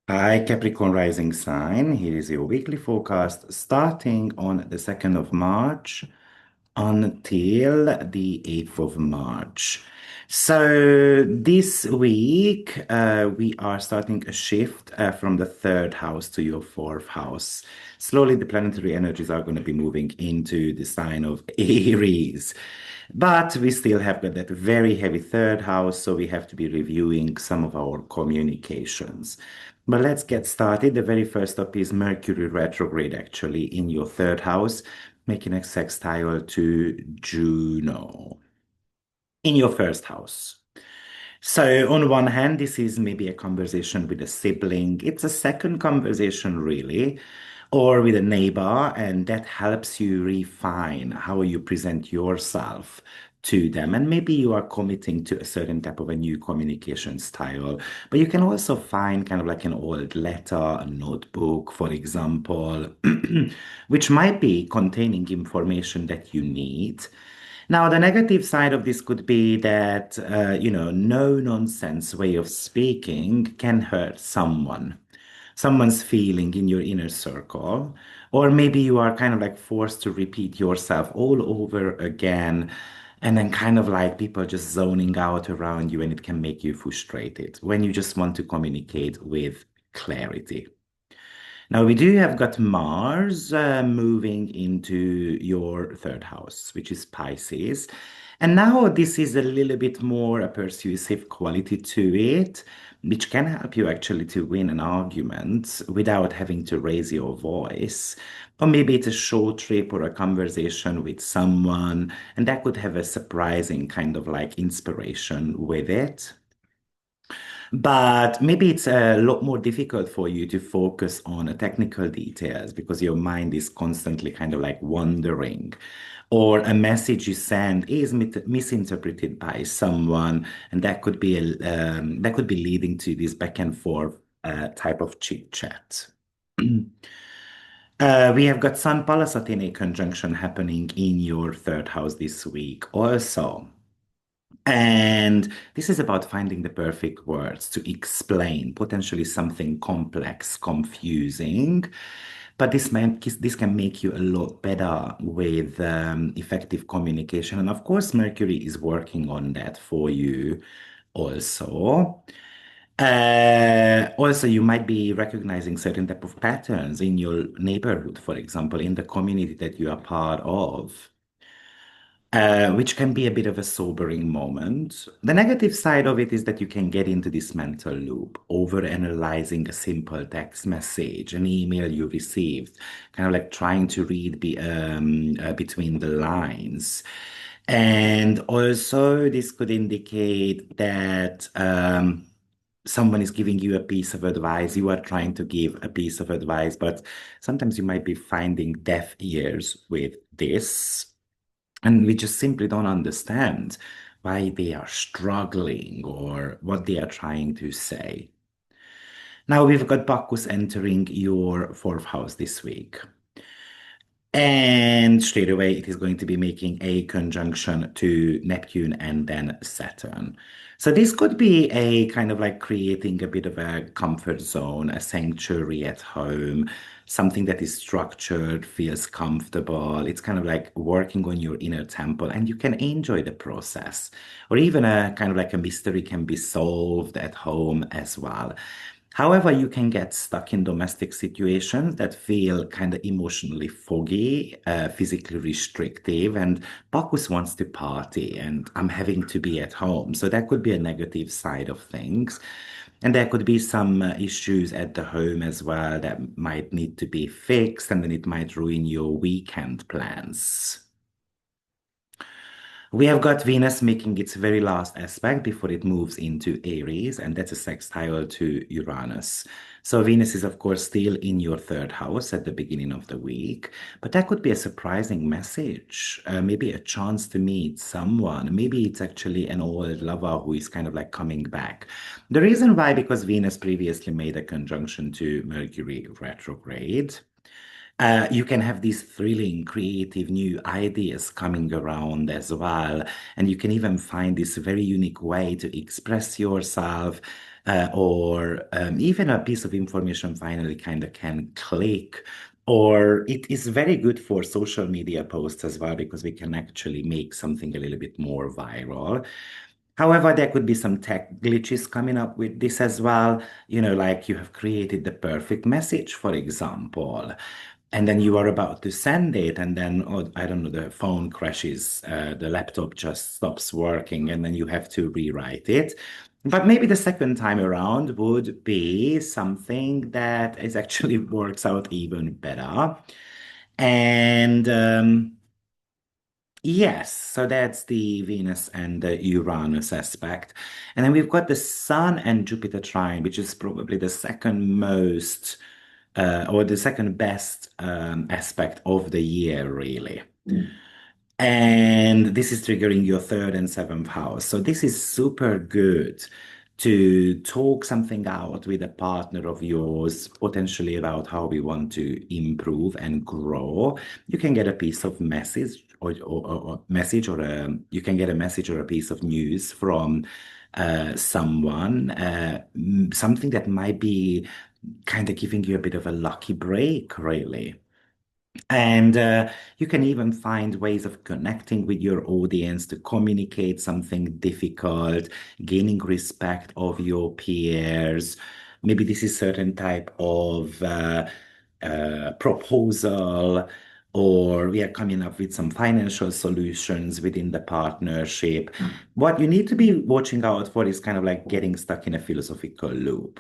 Hi, Capricorn rising sign. Here is your weekly forecast starting on the 2nd of March until the 8th of March. So this week, we are starting a shift from the third house to your fourth house. Slowly, the planetary energies are going to be moving into the sign of Aries. But we still have got that very heavy third house, so we have to be reviewing some of our communications. But let's get started. The very first up is Mercury retrograde, actually, in your third house, making a sextile to Juno in your first house. So, on one hand, this is maybe a conversation with a sibling. It's a second conversation, really, or with a neighbor, and that helps you refine how you present yourself to them. And maybe you are committing to a certain type of a new communication style, but you can also find kind of like an old letter, a notebook, for example, which might be containing information that you need. Now, the negative side of this could be that, no nonsense way of speaking can hurt someone's feeling in your inner circle. Or maybe you are kind of like forced to repeat yourself all over again. And then kind of like people just zoning out around you, and it can make you frustrated when you just want to communicate with clarity. Now we do have got Mars moving into your third house, which is Pisces. And now this is a little bit more a persuasive quality to it, which can help you actually to win an argument without having to raise your voice. Or maybe it's a short trip or a conversation with someone, and that could have a surprising kind of like inspiration with it. But maybe it's a lot more difficult for you to focus on technical details because your mind is constantly kind of like wandering. Or a message you send is misinterpreted by someone, and that could be leading to this back and forth type of chit chat. We have got Sun Pallas Athene conjunction happening in your third house this week also. And this is about finding the perfect words to explain potentially something complex, confusing. But this can make you a lot better with effective communication. And of course, Mercury is working on that for you also. Also, you might be recognizing certain type of patterns in your neighborhood, for example, in the community that you are part of, which can be a bit of a sobering moment. The negative side of it is that you can get into this mental loop, over-analyzing a simple text message, an email you received, kind of like trying to read between the lines. And also, this could indicate that someone is giving you a piece of advice. You are trying to give a piece of advice, but sometimes you might be finding deaf ears with this. And we just simply don't understand why they are struggling or what they are trying to say. Now we've got Bacchus entering your fourth house this week. And straight away, it is going to be making a conjunction to Neptune and then Saturn. So this could be a kind of like creating a bit of a comfort zone, a sanctuary at home, something that is structured, feels comfortable. It's kind of like working on your inner temple, and you can enjoy the process. Or even a kind of like a mystery can be solved at home as well. However, you can get stuck in domestic situations that feel kind of emotionally foggy, physically restrictive, and Bacchus wants to party, and I'm having to be at home. So that could be a negative side of things. And there could be some issues at the home as well that might need to be fixed, and then it might ruin your weekend plans. We have got Venus making its very last aspect before it moves into Aries, and that's a sextile to Uranus. So Venus is, of course, still in your third house at the beginning of the week, but that could be a surprising message, maybe a chance to meet someone. Maybe it's actually an old lover who is kind of like coming back. The reason why, because Venus previously made a conjunction to Mercury retrograde. You can have these thrilling, creative new ideas coming around as well. And you can even find this very unique way to express yourself. or even a piece of information finally kind of can click. Or it is very good for social media posts as well because we can actually make something a little bit more viral. However, there could be some tech glitches coming up with this as well. Like you have created the perfect message, for example, and then you are about to send it, and then, oh, I don't know, the phone crashes, the laptop just stops working, and then you have to rewrite it. But maybe the second time around would be something that is actually works out even better. And yes, so that's the Venus and the Uranus aspect. And then we've got the Sun and Jupiter trine, which is probably the second most or the second best aspect of the year, really. And this is triggering your third and seventh house. So this is super good to talk something out with a partner of yours, potentially about how we want to improve and grow. You can get a piece of message or message, or you can get a message or a piece of news from someone, something that might be kind of giving you a bit of a lucky break, really. And you can even find ways of connecting with your audience to communicate something difficult, gaining respect of your peers. Maybe this is certain type of proposal, or we are coming up with some financial solutions within the partnership. What you need to be watching out for is kind of like getting stuck in a philosophical loop,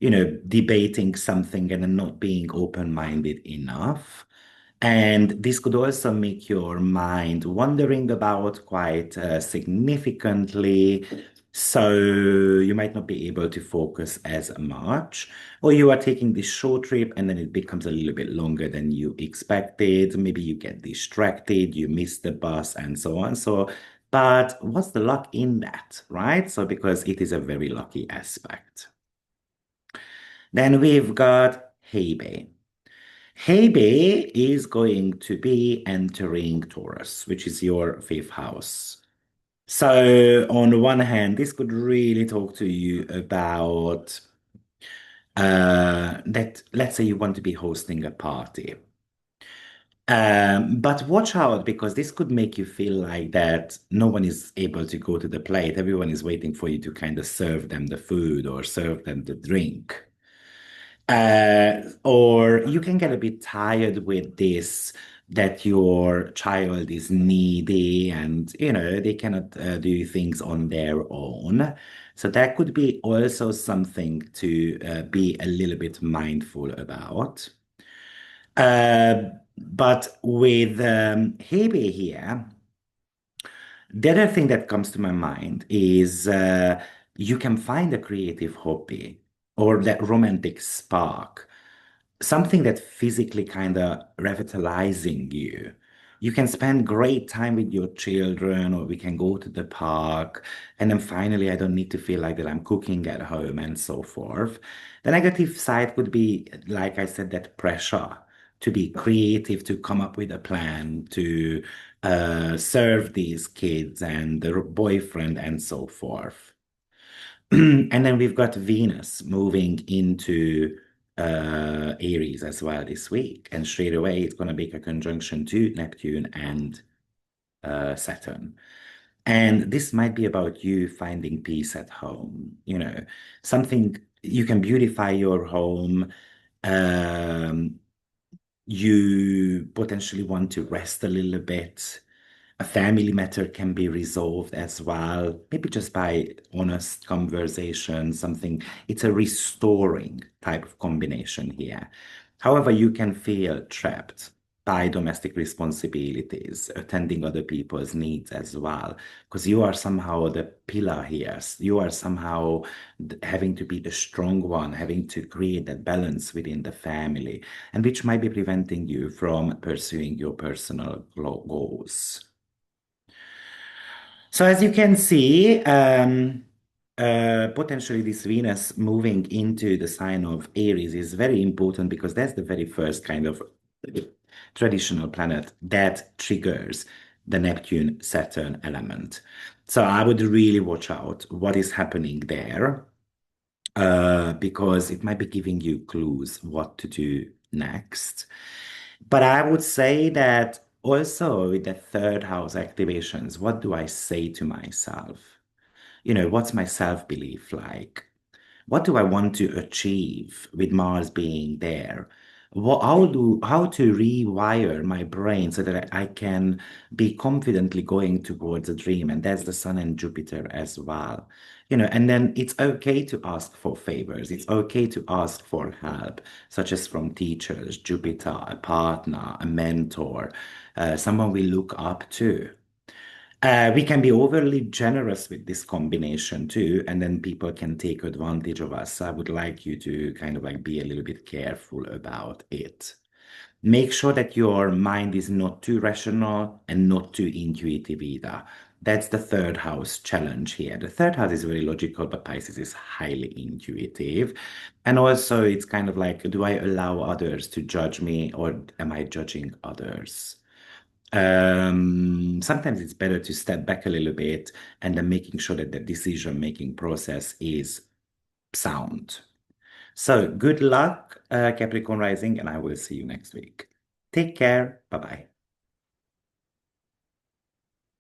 debating something and then not being open-minded enough. And this could also make your mind wandering about quite significantly. So you might not be able to focus as much, or you are taking this short trip and then it becomes a little bit longer than you expected. Maybe you get distracted, you miss the bus, and so on. But what's the luck in that, right? So, because it is a very lucky aspect. Then we've got Hebe. Hebe is going to be entering Taurus, which is your fifth house. So, on one hand, this could really talk to you about that. Let's say you want to be hosting a party. But watch out because this could make you feel like that no one is able to go to the plate. Everyone is waiting for you to kind of serve them the food or serve them the drink. Or you can get a bit tired with this, that your child is needy and they cannot do things on their own. So that could be also something to be a little bit mindful about. But with Hebe here, the other thing that comes to my mind is you can find a creative hobby or that romantic spark, something that physically kind of revitalizing you. You can spend great time with your children, or we can go to the park. And then finally, I don't need to feel like that I'm cooking at home and so forth. The negative side would be, like I said, that pressure to be creative, to come up with a plan, to serve these kids and their boyfriend and so forth. And then we've got Venus moving into Aries as well this week. And straight away, it's going to make a conjunction to Neptune and Saturn. And this might be about you finding peace at home, something you can beautify your home. Um, you potentially want to rest a little bit. A family matter can be resolved as well, maybe just by honest conversation, something. It's a restoring type of combination here. However, you can feel trapped by domestic responsibilities, attending other people's needs as well, because you are somehow the pillar here. You are somehow having to be the strong one, having to create that balance within the family, and which might be preventing you from pursuing your personal goals. So as you can see, potentially this Venus moving into the sign of Aries is very important because that's the very first kind of traditional planet that triggers the Neptune-Saturn element. So I would really watch out what is happening there. because it might be giving you clues what to do next. But I would say that also with the third house activations, what do I say to myself? What's my self-belief like? What do I want to achieve with Mars being there? How to rewire my brain so that I can be confidently going towards a dream? And that's the Sun and Jupiter as well. And then it's okay to ask for favors. It's okay to ask for help, such as from teachers, Jupiter, a partner, a mentor, someone we look up to. We can be overly generous with this combination too, and then people can take advantage of us. I would like you to kind of like be a little bit careful about it. Make sure that your mind is not too rational and not too intuitive either. That's the third house challenge here. The third house is very logical, but Pisces is highly intuitive. And also, it's kind of like, do I allow others to judge me or am I judging others? Sometimes it's better to step back a little bit and then making sure that the decision-making process is sound. So good luck, Capricorn rising, and I will see you next week. Take care. Bye-bye.